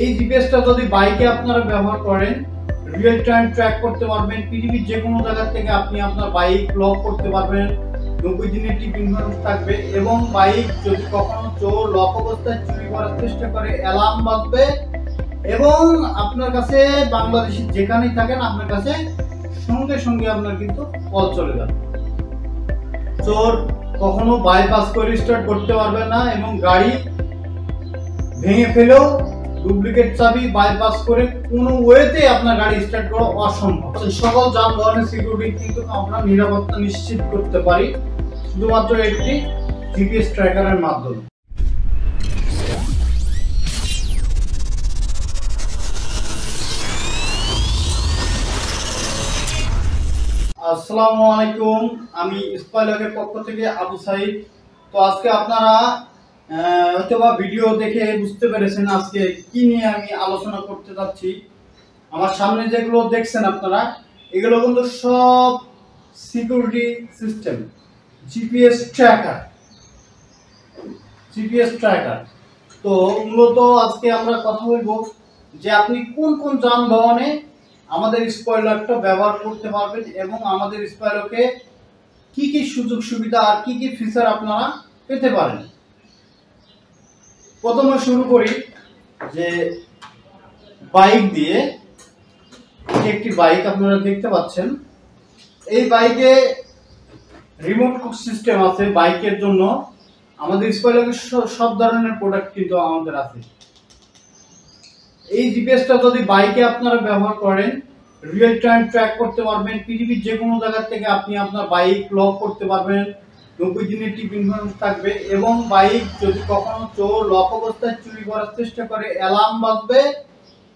এই জিপিএসটা যদি বাইকে আপনারা ব্যবহার করেন, রিয়েল টাইম ট্র্যাক করতে পারবেন। পৃথিবীর যে কোনো জায়গা থেকে আপনি আপনার বাইক লক করতে পারবেন। 90 দিনের টিপ ইন্স্যুরেন্স থাকবে এবং বাইক যদি কখনো চোর লক অবস্থায় চুরি করার চেষ্টা করে অ্যালার্ম বাজবে এবং আপনার কাছে বাংলাদেশের যেখানেই থাকেন আপনার কাছে সঙ্গে সঙ্গে আপনার কিন্তু কল চলে যাবে। চোর কখনো বাইপাস করে স্টার্ট করতে পারবে না এবং গাড়ি ভেঙে ফেলেও ডুপ্লিকেট চাবি বাইপাস করে কোনো ওয়েতে আপনার গাড়ি স্টার্ট করা অসম্ভব। সকল যানবাহনের সিকিউরিটি কিন্তু আমরা নিরাপত্তা নিশ্চিত করতে পারি শুধুমাত্র একটি জিপিএস ট্র্যাকারের মাধ্যমে। আসসালামু আলাইকুম, আমি স্পাইলকের পক্ষ থেকে আবু সাইদ। তো আজকে আপনারা হয়তোবা ভিডিও দেখে বুঝতে পেরেছেন আজকে কি নিয়ে আমি আলোচনা করতে যাচ্ছি। আমার সামনে যেগুলো দেখছেন আপনারা, এগুলো কিন্তু সব সিকিউরিটি সিস্টেম, জিপিএস ট্র্যাকার। তো মূলত আজকে আমরা কথা বলবো যে আপনি কোন কোন যানবাহনে আমাদের স্পয়লারটা ব্যবহার করতে পারবেন এবং আমাদের স্পয়লারকে কি কি সুযোগ সুবিধা আর কি কি ফিচার আপনারা পেতে পারেন। প্রথমে শুরু করি যে বাইক দিয়ে। একটি বাইক আপনারা দেখতে পাচ্ছেন, এই বাইকে রিমোট সিস্টেম আছে। বাইকের জন্য আমাদের স্পয়লারের সব ধরনের প্রোডাক্ট কিন্তু আমাদের আছে। এই জিপিএসটা যদি বাইকে আপনারা ব্যবহার করেন, রিয়েল টাইম ট্র্যাক করতে পারবেন। পৃথিবীর যে কোনো জায়গা থেকে আপনি আপনার বাইক লক করতে পারবেন। 90 দিনের টিপ ইন্স্যুরেন্স থাকবে এবং বাইক যদি কখনো চোর লক অবস্থায় চুরি করার চেষ্টা করে অ্যালার্ম বাজবে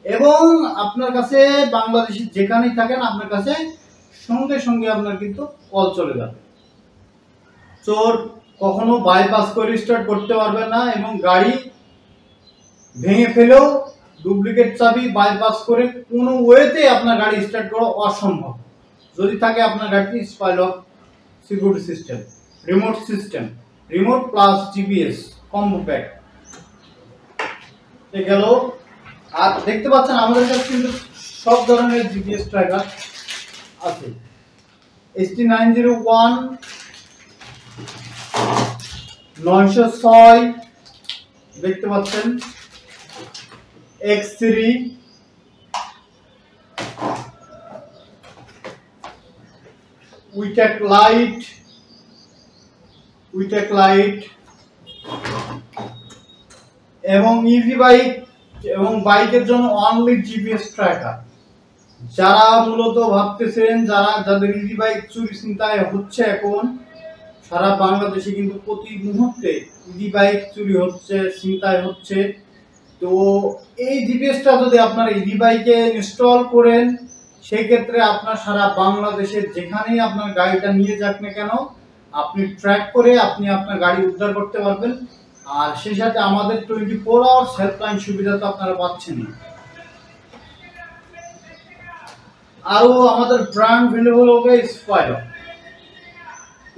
এবং আপনার কাছে বাংলাদেশের যেখানেই থাকেন আপনার কাছে সঙ্গে সঙ্গে আপনার কিন্তু কল চলে যাবে। চোর কখনো বাইপাস করে স্টার্ট করতে পারবে না এবং গাড়ি ভেঙে ফেলেও ডুপ্লিকেট চাবি বাইপাস করে কোনো ওয়েতে আপনার গাড়ি স্টার্ট করা অসম্ভব যদি থাকে আপনার গাড়িতে Spylock security system, remote plus GPS combo pack গেল। আর দেখতে পাচ্ছেন আমাদের কাছে কিন্তু সব ধরনের জিপিএস ট্র্যাকার আছে। ST901 906 দেখতে পাচ্ছেন, X3 উইটেক লাইট এবং ইজি বাইক এবং বাইকের জন্য অনলি জিপিএস ট্র্যাকার। যারা মূলত ভাবতেছেন, যাদের ইজি বাইক চুরি ছিনতাই হচ্ছে, এখন সারা বাংলাদেশে কিন্তু প্রতি মুহূর্তে ইজি বাইক চুরি হচ্ছে, ছিনতাই হচ্ছে। তো এই জিপিএসটা যদি আপনার ইজি বাইকে ইনস্টল করেন, সেই ক্ষেত্রে আপনার সারা বাংলাদেশের যেখানেই আপনার গাড়িটা নিয়ে যাক না কেন আপনি ট্র্যাক করে আপনি আপনার গাড়ি উদ্ধার করতে পারবেন। আর সেই সাথে আমাদের 24 আওয়ার্স হেল্পলাইন সুবিধা তো আপনারা পাচ্ছেন। আরও আমাদের ব্র্যান্ড ভ্যালু হলো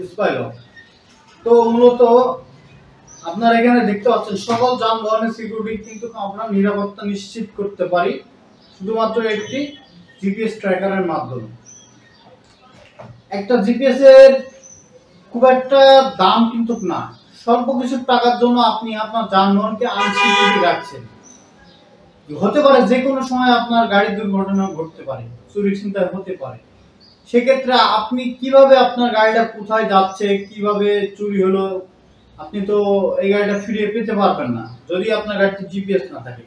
স্পাইলক। তো মূলত আপনারা এখানে দেখতে পাচ্ছেন সকল যানবাহনের সিকিউরিটি কিন্তু আমরা নিরাপত্তা নিশ্চিত করতে পারি শুধুমাত্র একটি জিপিএস ট্র্যাকারের মাধ্যমে। একটা জিপিএস এর খুব একটা দাম কিন্তু না, স্বল্প কিছু টাকার জন্য আপনি আপনার যানবাহনকে আনসিকিউরিটি রাখছেন। হতে পারে যে কোনো সময় আপনার গাড়ির দুর্ঘটনা ঘটতে পারে, চুরি ছিনতাই হতে পারে। সেক্ষেত্রে আপনি কিভাবে আপনার গাড়িটা কোথায় যাচ্ছে, কিভাবে চুরি হলো, আপনি তো এই গাড়িটা ফিরিয়ে পেতে পারবেন না যদি আপনার গাড়িতে জিপিএস না থাকে।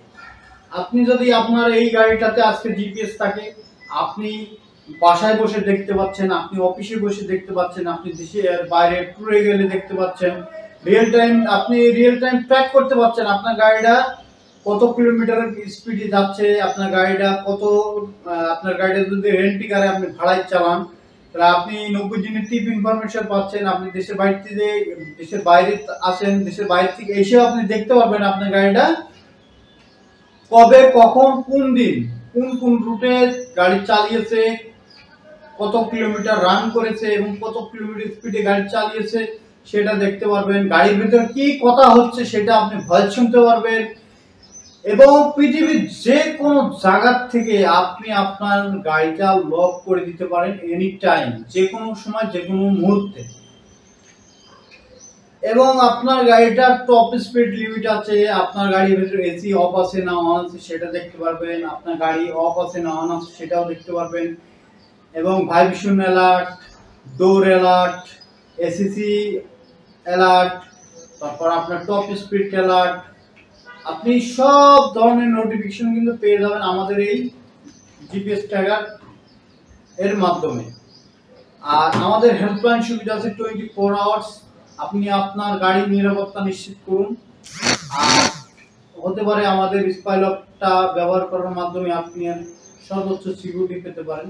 আপনি যদি আপনার এই গাড়িটাতে আজকে জিপিএস থাকে, আপনি বাসায় বসে দেখতে পাচ্ছেন, আপনি অফিসে বসে দেখতে পাচ্ছেন, আপনি দেশের বাইরে ট্যুরে গেলে দেখতে পাচ্ছেন, আপনি রিয়েল টাইম ট্র্যাক করতে পারছেন আপনার গাড়িটা কত কিলোমিটারের স্পিডে যাচ্ছে, আপনার গাড়িটা যদি রেন্টি কারে আপনি ভাড়ায় চালান তাহলে আপনি 90 দিনের টিপ ইনফরমেশন পাচ্ছেন। আপনি দেশের বাইরে আসেন, দেশের বাইরে থেকে এসেও আপনি দেখতে পারবেন আপনার গাড়িটা কবে, কখন, কোন দিন, কোন রুটে গাড়ি চালিয়েছে, কত কিলোমিটার রান করেছে এবং কত কিলোমিটার স্পিডে গাড়ি চালিয়েছে সেটা দেখতে পারবেন। গাড়ির ভিতরে কি কথা হচ্ছে সেটা আপনি ভয়েস শুনতে পারবেন এবং পৃথিবীর যে কোনো জায়গা থেকে আপনি আপনার গাড়িটা লক করে দিতে পারেন এনি টাইম, যে কোনো সময়, যে কোনো মুহূর্তে। এবং আপনার গাড়িটার টপ স্পিড লিমিট আছে, আপনার গাড়ির ভিতরে এসি অফ আছে না অন আছে সেটা দেখতে পারবেন, আপনার গাড়ি অফ আছে না অন আছে সেটাও দেখতে পারবেন, এবং ভাইব্রেশন অ্যালার্ট, ডোর অ্যালার্ট, এসিসি অ্যালার্ট, তারপর আপনার টপ স্পিড অ্যালার্ট, আপনি সব ধরনের নোটিফিকেশন কিন্তু পেয়ে যাবেন আমাদের এই জিপিএস ট্র্যাকার এর মাধ্যমে। আর আমাদের হেল্পলাইন সুবিধা আছে 24 আওয়ার্স। আপনি আপনার গাড়ির নিরাপত্তা নিশ্চিত করুন। আর হতে পারে আমাদের স্পাইলকটা ব্যবহার করার মাধ্যমে আপনি সর্বোচ্চ সিকিউরিটি পেতে পারেন।